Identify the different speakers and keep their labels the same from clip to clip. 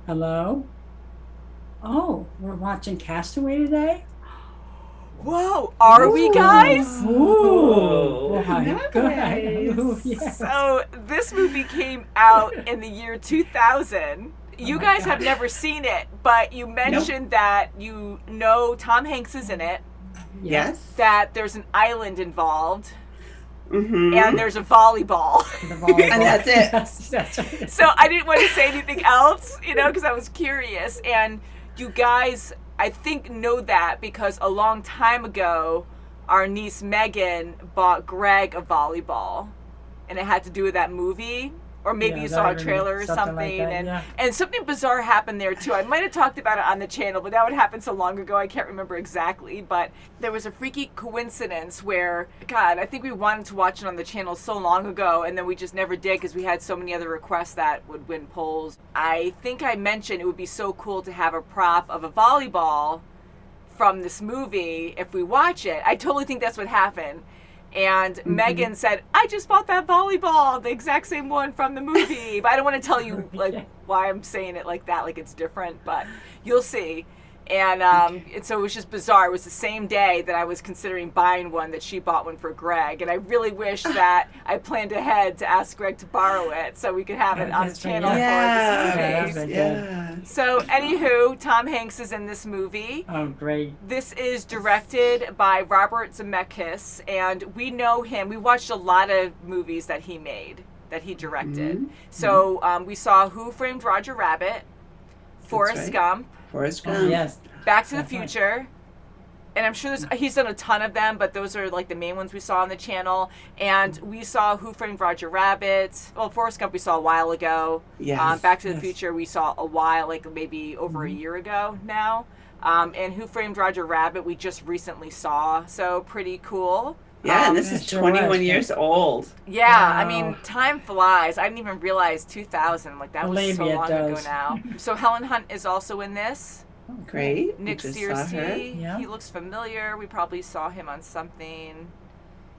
Speaker 1: Hello? Oh, we're watching Castaway today?
Speaker 2: Whoa, are we, guys?
Speaker 1: Ooh, why,
Speaker 3: nice.
Speaker 1: good. Ooh, yes.
Speaker 2: So this movie came out in the year 2000. You
Speaker 1: my
Speaker 2: guys
Speaker 1: God.
Speaker 2: have never seen it, but you mentioned that you know Tom Hanks is in it,
Speaker 3: Yes.
Speaker 2: that there's an island involved,
Speaker 3: Mm-hmm.
Speaker 2: and there's a volleyball.
Speaker 1: The volleyball.
Speaker 3: And that's it.
Speaker 1: That's right.
Speaker 2: So I didn't want to say anything else, because I was curious. And you guys, I think, know that because a long time ago, our niece Megan bought Greg a volleyball, and it had to do with that movie. Or maybe
Speaker 1: Yeah,
Speaker 2: you saw a
Speaker 1: that-
Speaker 2: trailer or
Speaker 1: something
Speaker 2: something,
Speaker 1: like that, yeah.
Speaker 2: and something bizarre happened there too. I might have talked about it on the channel, but that would happen so long ago I can't remember exactly. But there was a freaky coincidence where, God, I think we wanted to watch it on the channel so long ago, and then we just never did because we had so many other requests that would win polls. I think I mentioned it would be so cool to have a prop of a volleyball from this movie if we watch it. I totally think that's what happened. And Megan said, I just bought that volleyball, the exact same one from the movie. But I don't want to tell you why I'm saying it like that, like it's different, but you'll see. And so it was just bizarre. It was the same day that I was considering buying one that she bought one for Greg. And I really wish that I planned ahead to ask Greg to borrow it so we could have it on the channel for this movie.
Speaker 3: Yeah.
Speaker 2: So, anywho, Tom Hanks is in this movie.
Speaker 1: Oh, great.
Speaker 2: This is directed by Robert Zemeckis, and we know him. We watched a lot of movies that he made, that he directed.
Speaker 3: Mm-hmm.
Speaker 2: So we saw Who Framed Roger Rabbit, Forrest
Speaker 3: right.
Speaker 2: Gump,
Speaker 3: Forrest Gump.
Speaker 1: Oh, yes.
Speaker 2: Back to the
Speaker 1: That's right.
Speaker 2: Future. And I'm sure he's done a ton of them, but those are like the main ones we saw on the channel. And we saw Who Framed Roger Rabbit. Well, Forrest Gump we saw a while ago.
Speaker 3: Yes.
Speaker 2: Back to the
Speaker 1: Yes.
Speaker 2: Future we saw a while, like maybe over a year ago now. And Who Framed Roger Rabbit we just recently saw. So pretty cool.
Speaker 3: Yeah, and this
Speaker 1: Yeah,
Speaker 3: is
Speaker 1: sure
Speaker 3: 21
Speaker 1: was,
Speaker 3: years old.
Speaker 2: Yeah, I mean,
Speaker 1: Wow.
Speaker 2: time flies. I didn't even realize 2000. Like, that was
Speaker 1: Believe
Speaker 2: so
Speaker 1: me, it
Speaker 2: long ago
Speaker 1: does.
Speaker 2: now. So Helen Hunt is also in this.
Speaker 3: Great.
Speaker 2: Nick
Speaker 3: We just saw her.
Speaker 2: Searcy,
Speaker 1: Yeah.
Speaker 2: he looks familiar. We probably saw him on something.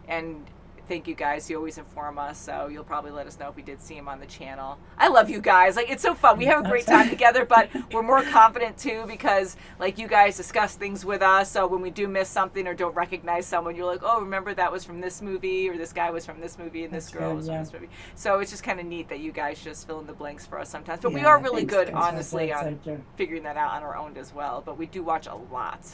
Speaker 2: And thank you guys. You always inform us, so you'll probably let us know if we did see him on the channel. I love you guys. Like, it's so fun. We have a great time together, but we're more confident too because, like, you guys discuss things with us. So when we do miss something or don't recognize someone, you're like, oh, remember that was from this movie, or this guy was from this movie, and this
Speaker 1: That's
Speaker 2: girl
Speaker 1: good,
Speaker 2: was
Speaker 1: yeah.
Speaker 2: from this movie. So it's just kind of neat that you guys just fill in the blanks for us sometimes. But we
Speaker 3: Yeah,
Speaker 2: are really
Speaker 3: thanks,
Speaker 2: good,
Speaker 3: guys.
Speaker 2: honestly,
Speaker 1: That's
Speaker 2: on
Speaker 1: right.
Speaker 2: figuring that out on our own as well. But we do watch a lot.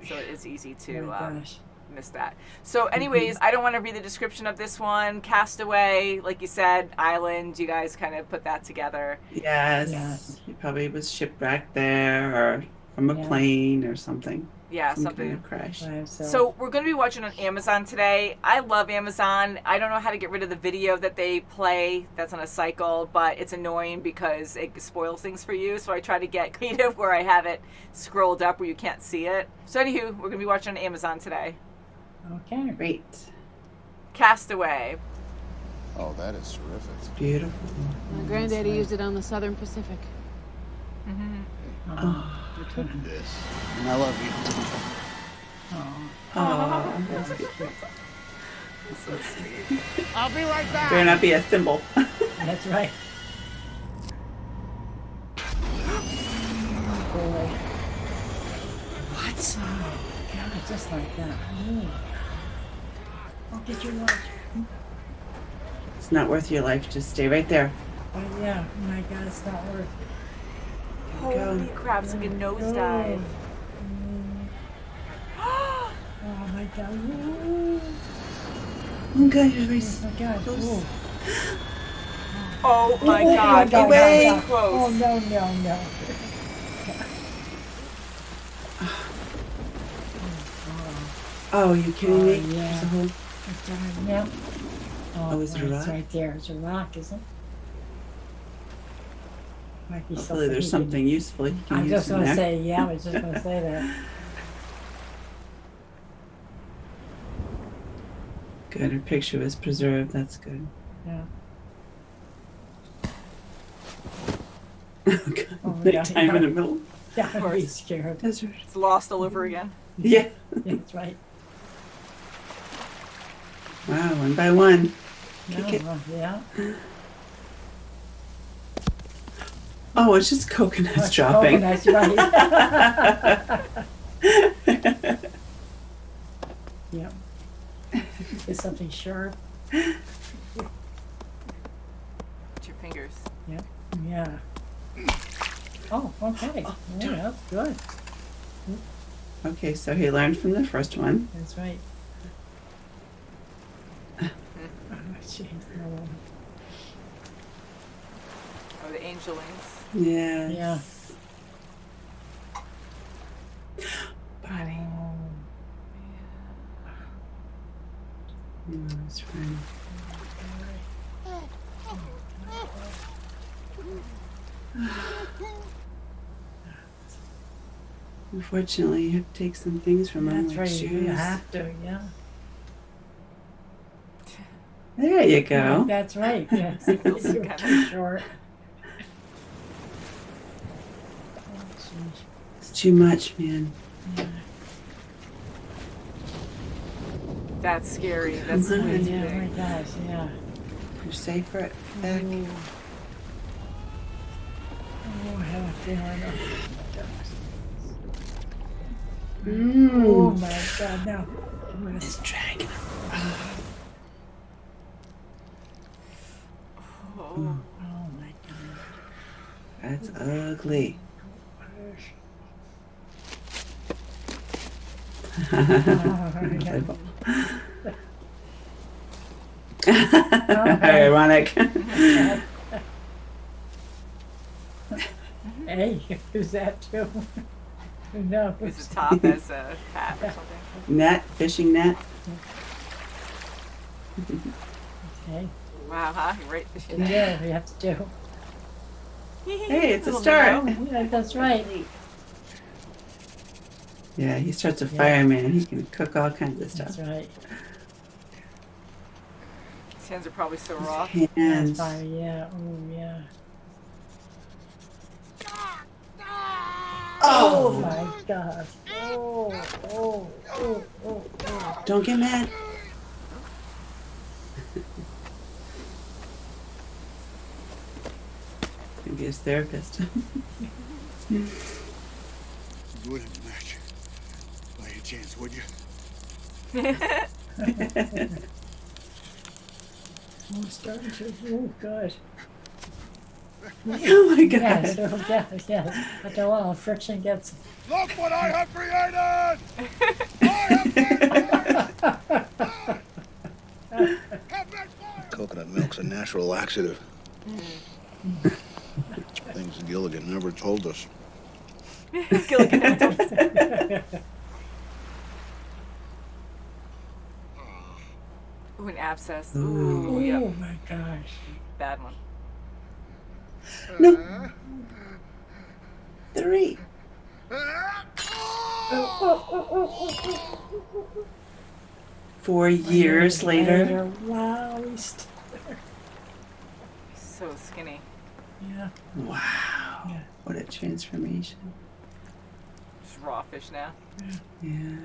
Speaker 2: So it is easy
Speaker 1: Oh,
Speaker 2: to
Speaker 1: my gosh.
Speaker 2: miss that. So anyways, I don't want to read the description of this one. Castaway, like you said, island, you guys kind of put that together.
Speaker 3: Yes.
Speaker 1: Yes.
Speaker 3: He probably was shipwrecked there or from a
Speaker 1: Yeah.
Speaker 3: plane or something.
Speaker 2: Yeah,
Speaker 3: Some
Speaker 2: something.
Speaker 3: kind of crash.
Speaker 1: Right,
Speaker 2: So we're going to be watching on Amazon today. I love Amazon. I don't know how to get rid of the video that they play that's on a cycle, but it's annoying because it spoils things for you. So I try to get creative where I have it scrolled up where you can't see it. So anywho, we're going to be watching on Amazon today.
Speaker 1: Okay.
Speaker 3: Great.
Speaker 2: Castaway.
Speaker 4: Oh, that is terrific.
Speaker 3: Beautiful.
Speaker 5: My granddaddy used it on the Southern Pacific.
Speaker 3: Oh,
Speaker 4: You took this, and I love you.
Speaker 3: oh, that's good.
Speaker 2: So sweet.
Speaker 4: I'll be right back.
Speaker 3: Better not be a thimble.
Speaker 1: That's right. Boy.
Speaker 3: What?
Speaker 1: Oh, God, just like that. Ooh. Oh, did you watch?
Speaker 3: It's not worth your life. Just stay right there.
Speaker 1: Oh, yeah. Oh, my God, it's not worth
Speaker 2: Holy crap, it's like a nosedive.
Speaker 1: Oh, my God. Ooh.
Speaker 3: Oh, God, you're very
Speaker 1: Oh, God.
Speaker 3: close.
Speaker 1: Ooh.
Speaker 2: Oh my
Speaker 1: Oh,
Speaker 2: god,
Speaker 1: no,
Speaker 3: away.
Speaker 1: no, no.
Speaker 2: Close.
Speaker 1: Oh, no, no, no.
Speaker 3: Oh, you kidding me?
Speaker 1: Oh, yeah.
Speaker 3: There's a whole...
Speaker 1: It's all right, yeah.
Speaker 3: Oh, is it a
Speaker 1: It's
Speaker 3: rock?
Speaker 1: right there. It's a rock, isn't it? Might be
Speaker 3: Hopefully there's
Speaker 1: he
Speaker 3: something useful you
Speaker 1: can-
Speaker 3: can
Speaker 1: I'm
Speaker 3: use
Speaker 1: just
Speaker 3: in
Speaker 1: going to
Speaker 3: there.
Speaker 1: say, yeah, I was just going to say that.
Speaker 3: Good, her picture was preserved. That's good.
Speaker 1: Yeah.
Speaker 3: Oh, God.
Speaker 1: Oh, yeah,
Speaker 3: Nighttime in the middle.
Speaker 1: Yeah, I'd be
Speaker 2: course.
Speaker 1: scared.
Speaker 3: Desert.
Speaker 2: It's lost all over again.
Speaker 3: Yeah.
Speaker 1: Yeah, that's right.
Speaker 3: Wow, one by one.
Speaker 1: Yeah,
Speaker 3: Kick it.
Speaker 1: well, yeah.
Speaker 3: Oh, it's just coconuts
Speaker 1: That's
Speaker 3: dropping.
Speaker 1: coconuts, right. Yep. It's something sharp.
Speaker 2: With your fingers.
Speaker 1: Yep. Yeah. Oh, okay. Yeah, good.
Speaker 3: Okay, so he learned from the first one.
Speaker 1: That's right. Oh, jeez. No.
Speaker 2: Oh, the angel wings.
Speaker 3: Yes.
Speaker 1: Yeah.
Speaker 3: Buddy. Oh, his friend. Unfortunately, you have to take some things from him,
Speaker 1: That's
Speaker 3: like
Speaker 1: right.
Speaker 3: shoes.
Speaker 1: You have to, yeah.
Speaker 3: There you go.
Speaker 1: That's right. Yes.
Speaker 2: Singles
Speaker 1: You're
Speaker 2: kind
Speaker 1: too
Speaker 2: of.
Speaker 1: short. Oh, jeez.
Speaker 3: It's too much, man.
Speaker 1: Yeah.
Speaker 2: That's scary. That's
Speaker 3: Come on,
Speaker 2: way too
Speaker 1: Yeah, my
Speaker 2: big.
Speaker 1: gosh, yeah.
Speaker 3: You're safe for it. Back.
Speaker 1: Oh, I have a feeling. Oh
Speaker 3: Mmm.
Speaker 1: my God, no.
Speaker 3: It's dragging him.
Speaker 2: Oh.
Speaker 1: Oh my God.
Speaker 3: That's ugly. Ironic.
Speaker 1: Hey, who's that too? Who knows?
Speaker 2: Use the top as a hat or something.
Speaker 3: Net, fishing net.
Speaker 1: Okay.
Speaker 2: Wow, huh? You're right.
Speaker 1: Yeah, we have to do.
Speaker 3: Hey, it's a
Speaker 2: Little
Speaker 3: start.
Speaker 2: minnow.
Speaker 1: Yeah, that's right.
Speaker 3: Yeah, he starts a
Speaker 1: Yeah.
Speaker 3: fireman. He can cook all kinds of stuff.
Speaker 1: That's right.
Speaker 2: His hands are probably so raw.
Speaker 3: Hands.
Speaker 1: That's fire, yeah. Oh, yeah. Oh
Speaker 3: Oh!
Speaker 1: my God. Oh.
Speaker 3: Don't get mad. Maybe his therapist.
Speaker 4: You wouldn't match. By any chance, would you?
Speaker 1: Oh, starting to. Oh, good.
Speaker 3: Oh my God.
Speaker 1: Yes, oh, yes. But the while friction gets.
Speaker 4: Look what I have created! Coconut milk's a natural laxative. Things Gilligan never told us.
Speaker 2: Gilligan. Ooh, an abscess. Ooh,
Speaker 1: Oh
Speaker 2: yep.
Speaker 1: my gosh.
Speaker 2: Bad one.
Speaker 3: No. 3.
Speaker 1: Oh.
Speaker 3: 4 years later.
Speaker 1: Wow, he's still there.
Speaker 2: So skinny.
Speaker 1: Yeah.
Speaker 3: Wow.
Speaker 1: Yeah.
Speaker 3: What a transformation.
Speaker 2: Just raw fish now.
Speaker 3: Yeah.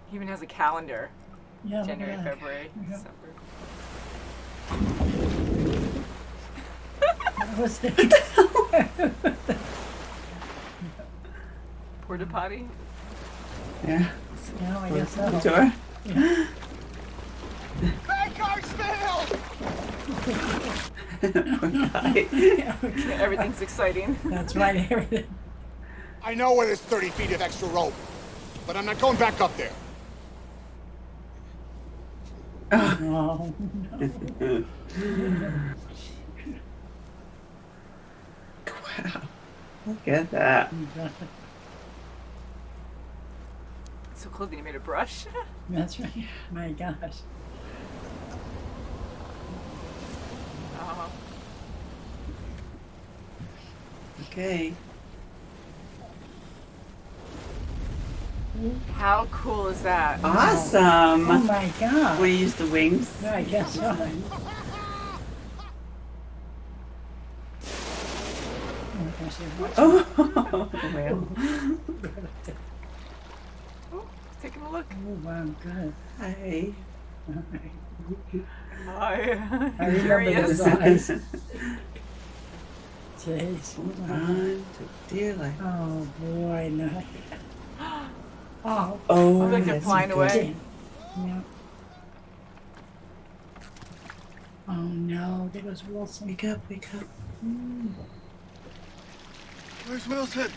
Speaker 2: He even has a calendar.
Speaker 1: Yeah. look at
Speaker 2: January,
Speaker 1: that.
Speaker 2: February,
Speaker 1: Yeah.
Speaker 2: December.
Speaker 1: What was it?
Speaker 2: Porta potty.
Speaker 3: Yeah.
Speaker 1: No, I guess so.
Speaker 3: Sure.
Speaker 1: Yeah.
Speaker 3: Poor guy.
Speaker 1: Yeah, okay.
Speaker 2: Everything's exciting.
Speaker 1: That's right, everything.
Speaker 4: I know where there's 30 feet of extra rope, but I'm not going back up there.
Speaker 1: Oh, no.
Speaker 3: Wow. Look at that.
Speaker 2: So cool that he made a brush.
Speaker 1: That's right. My gosh.
Speaker 2: Uh-huh.
Speaker 3: Okay.
Speaker 2: How cool is that?
Speaker 3: Awesome.
Speaker 1: Oh my God.
Speaker 3: Will you use the wings?
Speaker 1: I guess so.
Speaker 3: Oh, well.
Speaker 2: Oh, taking a look.
Speaker 1: Oh, wow, good.
Speaker 3: Hi.
Speaker 2: Hi.
Speaker 1: I
Speaker 2: Here he
Speaker 1: remember
Speaker 2: is.
Speaker 1: those eyes. jeez.
Speaker 3: Hold on to dear life.
Speaker 1: Oh, boy, no. Oh,
Speaker 3: Oh,
Speaker 2: Looks like they're
Speaker 3: that's
Speaker 2: flying
Speaker 3: good.
Speaker 2: away.
Speaker 1: yeah. Oh, no, there goes Wilson.
Speaker 3: Wake up, wake up.
Speaker 4: Where's Milford?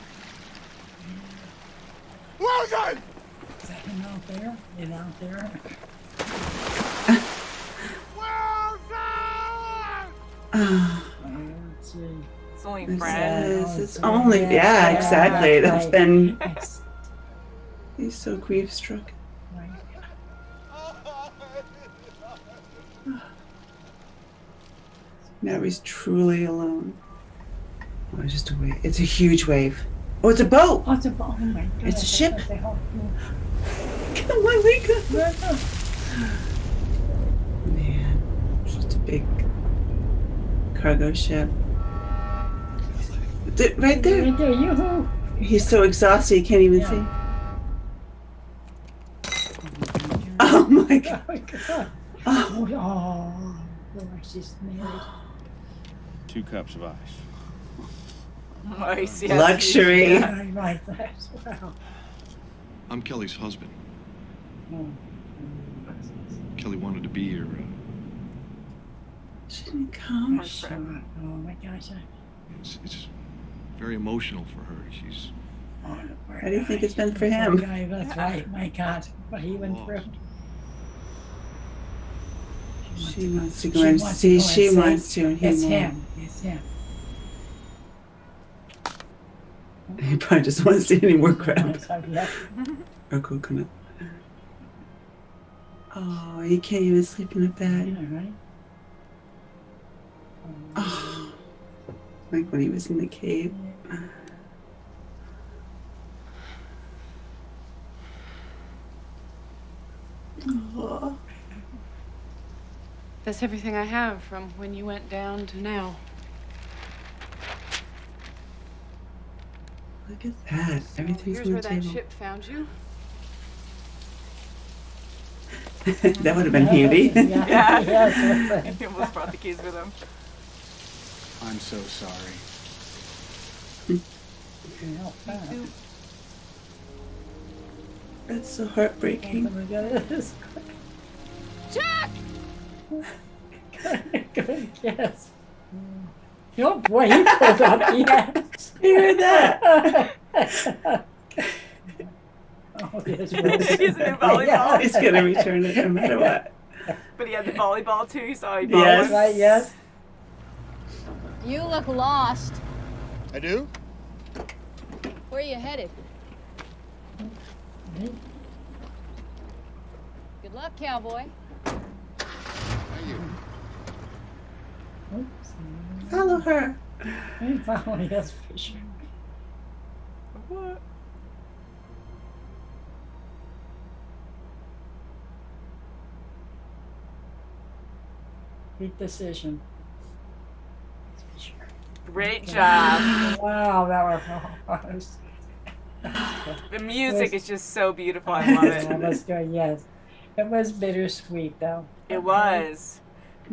Speaker 4: Wilson!
Speaker 1: Is that him out there? It out there? Let's see.
Speaker 2: It's only
Speaker 3: It
Speaker 2: Fred.
Speaker 3: says it's only, yeah, exactly. That's
Speaker 1: right.
Speaker 3: been,
Speaker 1: Yes,
Speaker 3: he's so grief struck.
Speaker 1: right.
Speaker 3: Now he's truly alone. Oh, it's just a wave. It's a huge wave. Oh, it's a boat.
Speaker 1: Oh, oh my God.
Speaker 3: It's a ship.
Speaker 1: Oh,
Speaker 3: Come on, wake up. Man, it's just a big cargo ship. Right there.
Speaker 1: right there, yoo-hoo.
Speaker 3: He's so exhausted he can't even see. Oh my God.
Speaker 1: Oh, my God.
Speaker 3: Oh,
Speaker 1: Oh, boy, she's married.
Speaker 6: 2 cups of ice.
Speaker 2: Nice, yes.
Speaker 3: luxury.
Speaker 1: Yeah, right, that's wow.
Speaker 7: I'm Kelly's husband.
Speaker 1: Oh.
Speaker 7: Kelly wanted to be here.
Speaker 3: She didn't come.
Speaker 1: Sure. Oh my gosh.
Speaker 7: It's very emotional for her. She's
Speaker 3: How do you think it's been for him?
Speaker 1: That's right. My God, what he went through.
Speaker 3: She wants to go and see. She wants to, and he
Speaker 1: It's
Speaker 3: won't.
Speaker 1: him. It's him.
Speaker 3: He probably just wants to eat any more crab
Speaker 1: Yeah.
Speaker 3: or coconut. Oh, he can't even sleep in a bed.
Speaker 1: Yeah, right.
Speaker 3: Oh, like when he was in the cave. Oh,
Speaker 5: That's everything I have from when you went down to now.
Speaker 3: look at that. Everything's
Speaker 5: Here's
Speaker 3: on
Speaker 5: where
Speaker 3: the
Speaker 5: that
Speaker 3: table.
Speaker 5: ship found you.
Speaker 3: That would have been handy.
Speaker 1: Yeah.
Speaker 2: Yeah.
Speaker 1: Yes,
Speaker 2: He almost brought the keys with him.
Speaker 4: I'm so sorry.
Speaker 3: That's so heartbreaking.
Speaker 5: Jack!
Speaker 1: Good guess. Oh boy, he pulled up. Yes.
Speaker 3: You heard that?
Speaker 1: Oh, there's Wilson.
Speaker 2: He's a new volleyball.
Speaker 3: He's gonna return it no matter what.
Speaker 2: But he had the volleyball too. You saw he
Speaker 3: Yes.
Speaker 1: That's right. Yes.
Speaker 8: You look lost.
Speaker 4: I do?
Speaker 8: Where are you headed? Good luck, cowboy.
Speaker 4: Are you?
Speaker 1: Oops.
Speaker 3: Follow her.
Speaker 1: Oh, yes, for sure.
Speaker 2: What?
Speaker 1: Big decision.
Speaker 2: Great job.
Speaker 1: Wow, that was.
Speaker 2: The music is just so beautiful. I love
Speaker 1: That
Speaker 2: it.
Speaker 1: was good. Yes, it was bittersweet though.
Speaker 2: It was.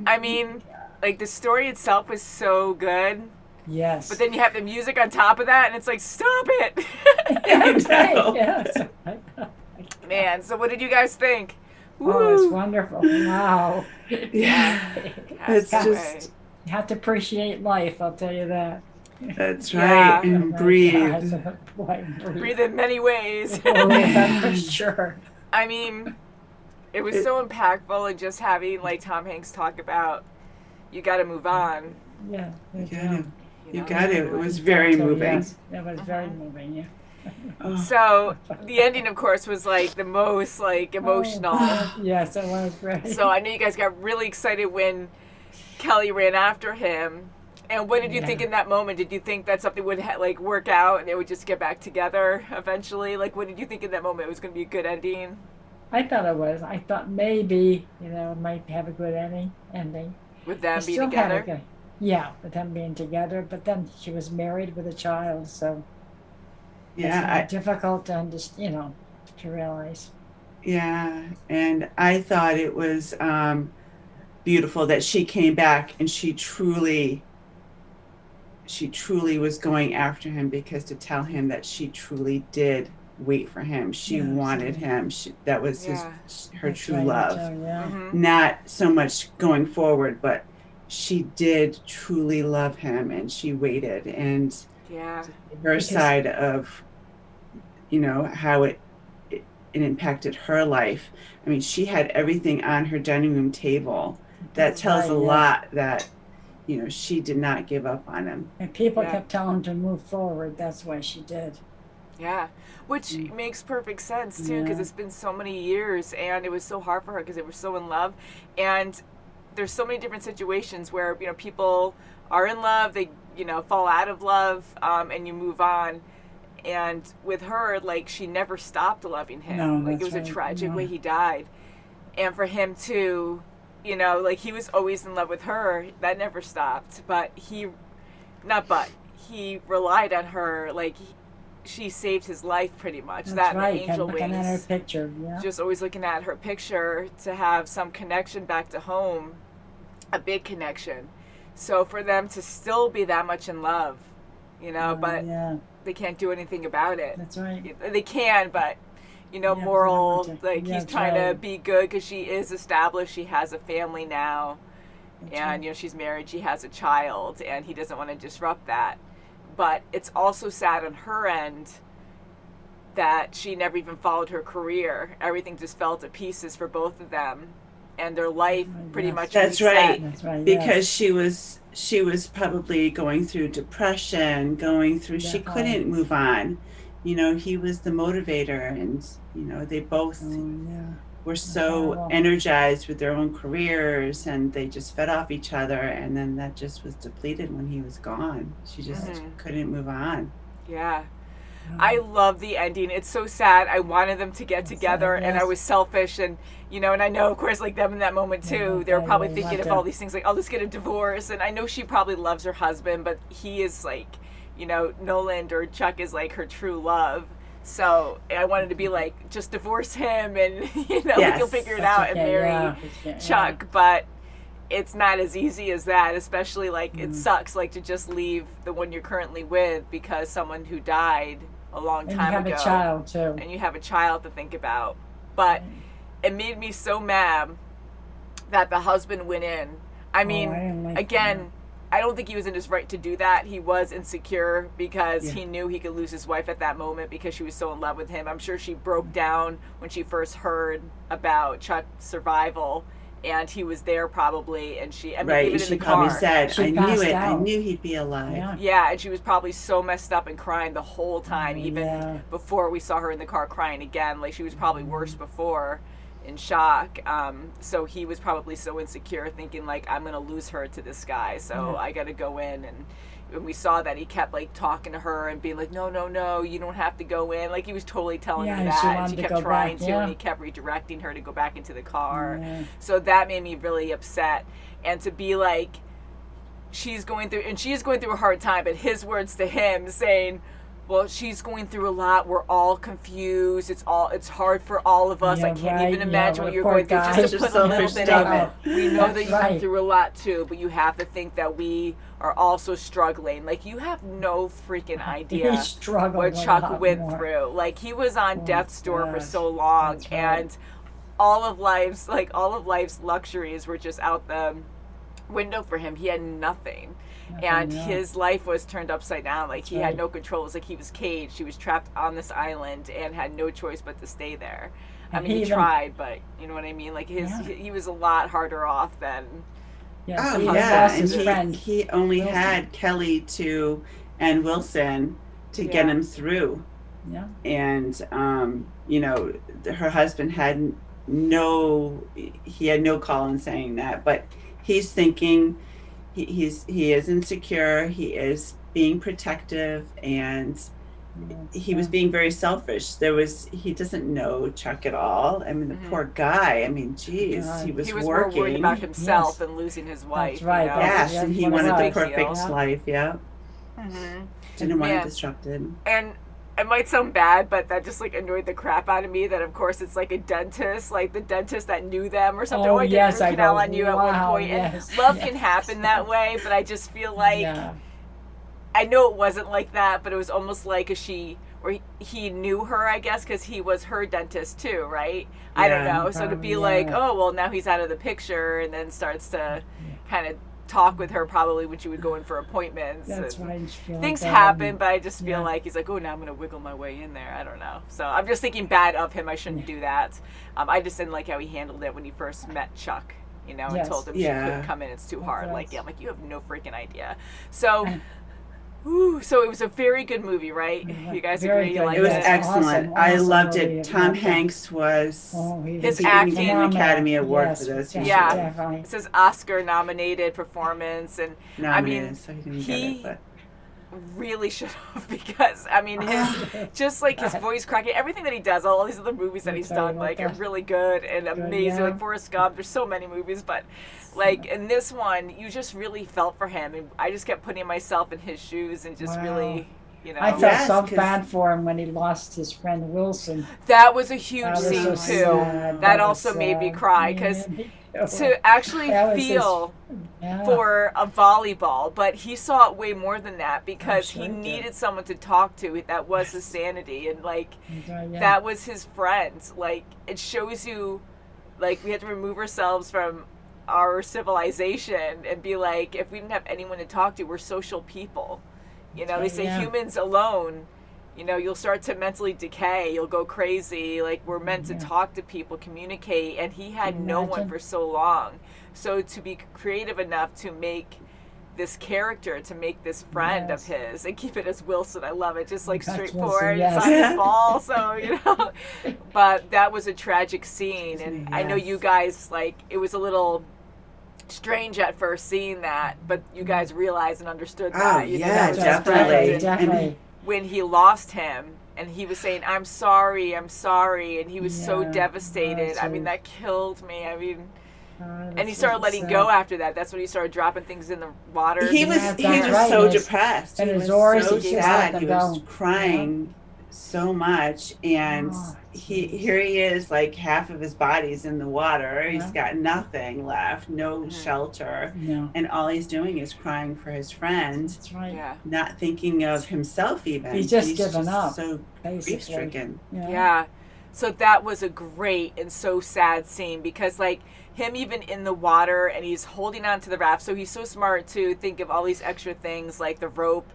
Speaker 2: I mean, like the story itself was so good,
Speaker 1: Yes.
Speaker 2: but then you have the music on top of that, and it's like, stop it,
Speaker 1: That's
Speaker 3: I know.
Speaker 1: right. Yes.
Speaker 2: man. So what did you guys think?
Speaker 1: Oh, it's
Speaker 2: Woo.
Speaker 1: wonderful. Wow.
Speaker 3: Yeah. It's
Speaker 2: Passed away.
Speaker 3: just,
Speaker 1: You have to appreciate life. I'll tell you that.
Speaker 3: that's
Speaker 2: Yeah.
Speaker 3: right. And
Speaker 1: Oh,
Speaker 3: breathe.
Speaker 1: God. Boy,
Speaker 2: Breathe in many ways.
Speaker 1: Oh, yeah, for sure.
Speaker 2: I mean, it was so impactful, and just having like Tom Hanks talk about, you got to move on.
Speaker 1: Yeah.
Speaker 3: You
Speaker 1: yeah.
Speaker 3: got it. You
Speaker 2: know?
Speaker 3: got it. It was very
Speaker 1: So,
Speaker 3: moving.
Speaker 1: Yes, it was very moving. Yeah.
Speaker 3: Oh.
Speaker 2: So the ending, of course, was like the most like emotional.
Speaker 1: Oh, yes, it was great.
Speaker 2: So I know you guys got really excited when Kelly ran after him. And what did you think in that moment? Did you think that something would like work out and they would just get back together eventually? Like, what did you think in that moment? It was going to be a good ending.
Speaker 1: I thought it was. I thought maybe it might have a good ending.
Speaker 2: With them
Speaker 1: It
Speaker 2: being
Speaker 1: still had a
Speaker 2: together.
Speaker 1: yeah, with them being together. But then she was married with a child, so
Speaker 3: Yeah.
Speaker 1: it's difficult to understand. To realize.
Speaker 3: Yeah, and I thought it was beautiful that she came back and she truly she truly was going after him, because to tell him that she truly did wait for him. She wanted him. That was her
Speaker 1: That's
Speaker 3: true
Speaker 1: right,
Speaker 3: love.
Speaker 1: yeah.
Speaker 3: Not so much going forward, but she did truly love him, and she waited. And her side of, how it impacted her life. I mean, she had everything on her dining room table. That tells a lot that, she did not give up on him.
Speaker 1: And people kept telling him to move forward. That's why she did.
Speaker 2: Yeah, which makes perfect sense too, because it's been so many years, and it was so hard for her because they were so in love. And there's so many different situations where people are in love, they fall out of love, and you move on. And with her, like, she never stopped loving him.
Speaker 1: No,
Speaker 2: like, it was a tragic way he died. And for him to, like, he was always in love with her. That never stopped. But he relied on her. Like, she saved his life pretty much.
Speaker 1: That's
Speaker 2: that
Speaker 1: right.
Speaker 2: and the angel
Speaker 1: Kept looking at her
Speaker 2: wings.
Speaker 1: picture. Yeah.
Speaker 2: Just always looking at her picture to have some connection back to home, a big connection. So for them to still be that much in love, but they can't do anything about it.
Speaker 1: That's right.
Speaker 2: They can, but moral, like, he's trying to be good because she is established. She has a family now, and she's married. She has a child, and he doesn't want to disrupt that. But it's also sad on her end that she never even followed her career. Everything just fell to pieces for both of them, and their life pretty much
Speaker 3: That's
Speaker 2: reset.
Speaker 3: right.
Speaker 1: That's right.
Speaker 3: Because she was probably going through depression, she couldn't move on. He was the motivator, and they both were so energized with their own careers, and they just fed off each other, and then that just was depleted when he was gone. She just couldn't move on.
Speaker 2: Yeah. I love the ending. It's so sad. I wanted them to get together, and I was selfish, and and I know, of course, like, them in that moment too, they were probably thinking of all these things, like, oh, let's get a divorce. And I know she probably loves her husband, but he is like, Noland or Chuck is like her true love. So I wanted to be like, just divorce him, and you'll figure it out and marry Chuck. But it's not as easy as that, especially, like, it sucks, like, to just leave the one you're currently with because someone who died a long time ago.
Speaker 1: And you have a child too.
Speaker 2: And you have a child to think about. But it made me so mad that the husband went in. I mean, again, I don't think he was in his right to do that. He was insecure because he knew he could lose his wife at that moment because she was so in love with him. I'm sure she broke down when she first heard about Chuck's survival, and he was there probably, and even in
Speaker 3: she
Speaker 2: the
Speaker 3: probably
Speaker 2: car.
Speaker 3: said,
Speaker 1: She
Speaker 3: I knew
Speaker 1: passed
Speaker 3: it. I
Speaker 1: out.
Speaker 3: knew he'd be alive.
Speaker 2: Yeah, and she was probably so messed up and crying the whole time, even before we saw her in the car crying again. Like, she was probably worse before, in shock. So he was probably so insecure, thinking, like, I'm gonna lose her to this guy, so I gotta go in. And when we saw that, he kept, like, talking to her and being like, no, you don't have to go in. Like, he was totally telling her that, and she kept trying to, and he kept redirecting her to go back into the car. So that made me really upset. And to be like, she's going through a hard time, but his words to him saying, well, she's going through a lot. We're all confused. It's hard for all of us. I can't even imagine what you're going through. Just to put a little bit of it. We know that you've been through a lot too, but you have to think that we are also struggling. Like, you have no freaking idea what Chuck went through. Like, he was on death's door for so long, and all of life's luxuries were just out the window for him. He had nothing. And his life was turned upside down. Like, he had no control. It was like he was caged. He was trapped on this island and had no choice but to stay there. I mean, he tried, but you know what I mean? Like, he was a lot harder off than
Speaker 3: and he only had Kelly and Wilson to get him through. Yeah. And her husband had no call in saying that, but he's thinking he is insecure, he is being protective, and he was being very selfish. He doesn't know Chuck at all. I mean, the poor guy. I mean, geez, he was working.
Speaker 2: More worried about himself than losing his wife.
Speaker 1: That's right.
Speaker 3: Yes, and he wanted the perfect life. Yeah. Mm-hmm. Didn't want it disrupted.
Speaker 2: And it might sound bad, but that just, like, annoyed the crap out of me. That, of course, it's like a dentist, like the dentist that knew them or something. I did a canal on you at one point. And love can happen that way, but I just feel like I know it wasn't like that, but it was almost like he knew her, I guess, because he was her dentist too, right? I don't know. So to be like, oh, well, now he's out of the picture, and then starts to kind of talk with her probably when she would go in for appointments.
Speaker 1: That's right.
Speaker 2: Things happen, but I just feel like he's like, oh, now I'm going to wiggle my way in there. I don't know. So I'm just thinking bad of him. I shouldn't do that. I just didn't like how he handled it when he first met Chuck, and told him she couldn't come in. It's too hard.
Speaker 1: Right.
Speaker 2: I'm like, you have no freaking idea. So... Ooh, so it was a very good movie, right? You guys agree? You liked
Speaker 3: it was
Speaker 2: it?
Speaker 3: excellent. I loved it. Tom Hanks was
Speaker 2: his acting,
Speaker 3: an Academy Award for this.
Speaker 2: Yeah, it says Oscar nominated performance, and
Speaker 3: nominated, so he didn't get it, but
Speaker 2: really should have, because his just like his voice cracking, everything that he does, all these other movies that he's done, like are really good and amazing. Like Forrest Gump, there's so many movies, but like in this one, you just really felt for him, and I just kept putting myself in his shoes and just really.
Speaker 1: I felt so bad for him when he lost his friend Wilson.
Speaker 2: That was a huge scene too. That also made me cry, because to actually feel for a volleyball, but he saw it way more than that, because he needed someone to talk to that was his sanity, and like that was his friend. Like it shows you, like we had to remove ourselves from our civilization and be like, if we didn't have anyone to talk to, we're social people. They say humans alone, you'll start to mentally decay. You'll go crazy. Like, we're meant to talk to people, communicate. And he had no one for so long. So to be creative enough to make this character, to make this friend of his, and keep it as Wilson. I love it. Just like straightforward. It's on his ball. So, But that was a tragic scene. And I know you guys, like, it was a little strange at first seeing that, but you guys realized and understood that.
Speaker 3: Definitely.
Speaker 2: When he lost him and he was saying, I'm sorry, and he was so devastated. That killed me. And he started letting go after that. That's when he started dropping things in the water.
Speaker 3: He was so depressed. He was so sad. He was crying so much, and here he is, like half of his body's in the water. He's got nothing left, no shelter, and all he's doing is crying for his friend.
Speaker 1: That's right.
Speaker 3: Not thinking of himself even.
Speaker 1: He's just given up.
Speaker 3: So grief-stricken.
Speaker 2: So that was a great and so sad scene, because like him even in the water, and he's holding on to the raft. So he's so smart to think of all these extra things like the rope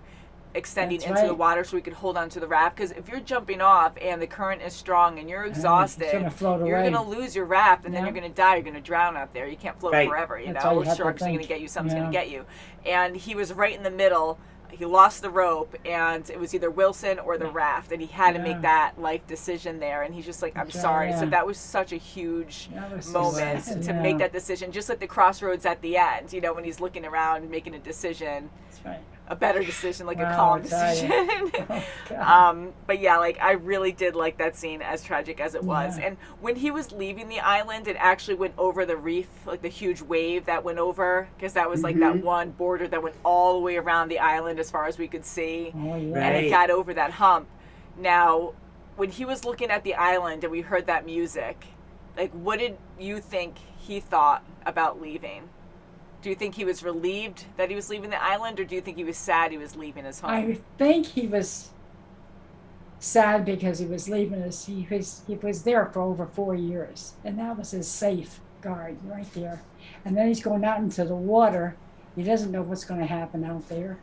Speaker 2: extending into the water so we could hold on to the raft, because if you're jumping off and the current is strong and you're exhausted, you're going to lose your raft, and then you're going to die. You're going to drown out there. You can't float forever, sharks are going to get you, something's going to get you. And he was right in the middle. He lost the rope, and it was either Wilson or the raft, and he had to make that life decision there, and he's just like, I'm sorry. So that was such a huge moment to make that decision, just like the crossroads at the end, when he's looking around making a decision. That's right. A better decision, like a calm decision. But yeah, like I really did like that scene, as tragic as it was. And when he was leaving the island, it actually went over the reef, like the huge wave that went over, because that was like that one border that went all the way around the island as far as we could see. And it got over that hump. Now, when he was looking at the island and we heard that music, like what did you think he thought about leaving? Do you think he was relieved that he was leaving the island, or do you think he was sad he was leaving his home?
Speaker 1: I think he was sad because he was leaving us. He was there for over 4 years, and that was his safeguard right there. And then he's going out into the water. He doesn't know what's going to happen out there.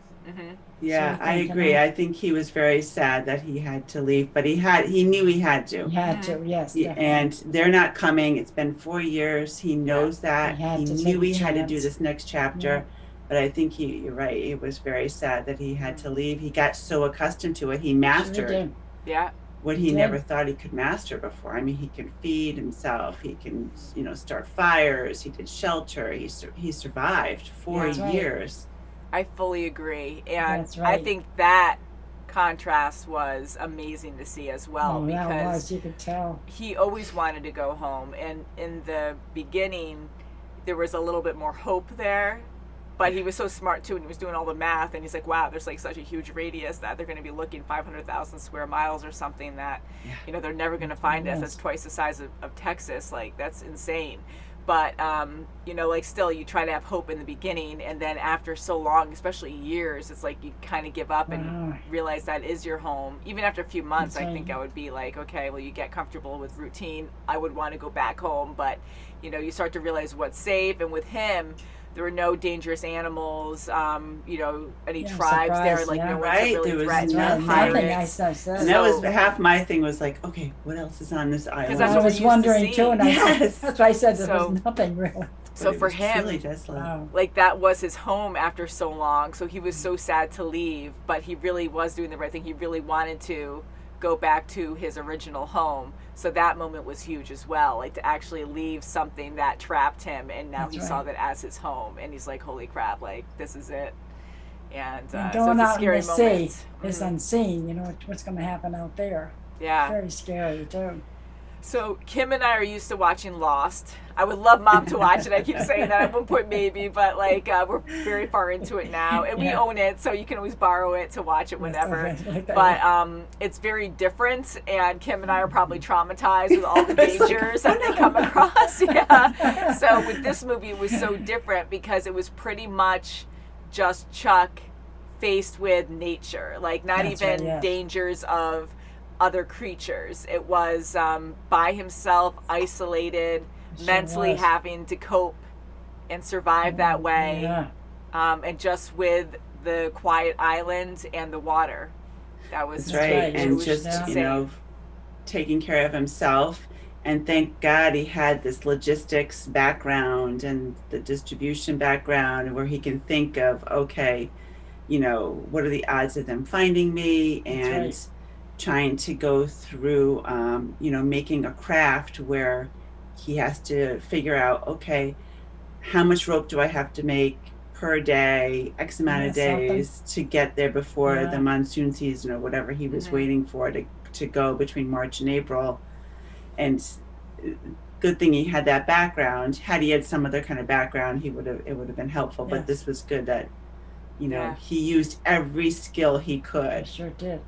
Speaker 3: Yeah, I agree. I think he was very sad that he had to leave, but he knew he had to.
Speaker 1: He had to, yes. Definitely.
Speaker 3: And they're not coming. It's been 4 years. He knows that. He knew he had to do this next chapter. But I think you're right. It was very sad that he had to leave. He got so accustomed to it. He mastered what he never thought he could master before. I mean, he can feed himself. He can, start fires. He did shelter. He survived 4 years.
Speaker 2: I fully agree, and I think that contrast was amazing to see as well, because
Speaker 1: you could tell
Speaker 2: he always wanted to go home, and in the beginning there was a little bit more hope there, but he was so smart too, and he was doing all the math, and he's like, wow, there's like such a huge radius that they're going to be looking 500,000 square miles or something that they're never going to find us. That's twice the size of Texas. Like, that's insane. but you know, like still you try to have hope in the beginning, and then after so long, especially years, it's like you kind of give up and realize that is your home. Even after a few months, I think I would be like, okay, well, you get comfortable with routine. I would want to go back home, but you know, you start to realize what's safe. And with him, there were no dangerous animals, you know, any tribes there, like no one really threatened pirates.
Speaker 3: And that was half my thing was like, okay, what else is on this island?
Speaker 1: I was wondering too, and that's why I said there was nothing really.
Speaker 2: So for him, like that was his home after so long. So he was so sad to leave, but he really was doing the right thing. He really wanted to go back to his original home. So that moment was huge as well, like to actually leave something that trapped him, and now he saw that as his home, and he's like, holy crap, like this is it. And
Speaker 1: going
Speaker 2: so it's a
Speaker 1: out
Speaker 2: scary
Speaker 1: in the
Speaker 2: moment.
Speaker 1: sea is unseen, you know what's going to happen out there.
Speaker 2: Yeah.
Speaker 1: Very scary too.
Speaker 2: So Kim and I are used to watching Lost. I would love Mom to watch it. I keep saying that at one point maybe, but like we're very far into it now, and we own it, so you can always borrow it to watch it whenever. But it's very different, and Kim and I are probably traumatized with all the dangers that they come across. Yeah. So with this movie, it was so different because it was pretty much just Chuck faced with nature, like not even dangers of other creatures. It was by himself, isolated, mentally having to cope and survive that way, and just with the quiet island and the water. That was
Speaker 3: right. And just you know, taking care of himself. And thank God he had this logistics background and the distribution background where he can think of, okay, you know, what are the odds of them finding me, and trying to go through, you know, making a craft where he has to figure out, okay, how much rope do I have to make per day, X amount of days to get there before the monsoon season or whatever he was waiting for to go between March and April. And good thing he had that background. Had he had some other kind of background, it would have been helpful. But this was good that, you know, he used every skill he could.
Speaker 1: Sure did.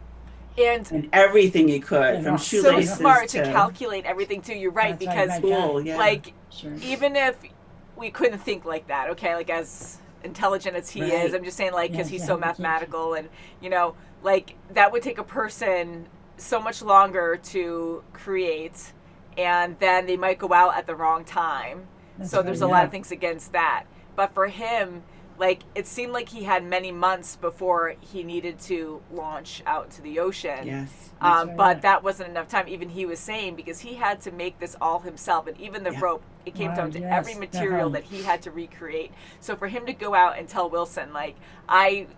Speaker 2: And
Speaker 3: everything he could, from shoelaces
Speaker 2: so smart to calculate everything too. You're right, because like even if we couldn't think like that, okay, like as intelligent as he is, I'm just saying, like, because he's so mathematical, and you know, like that would take a person so much longer to create, and then they might go out at the wrong time. So there's a lot of things against that. But for him, like, it seemed like he had many months before he needed to launch out to the ocean.
Speaker 3: Yes.
Speaker 2: But that wasn't enough time, even he was saying, because he had to make this all himself. And even the rope, it came down to every material that he had to recreate. So for him to go out and tell Wilson, like,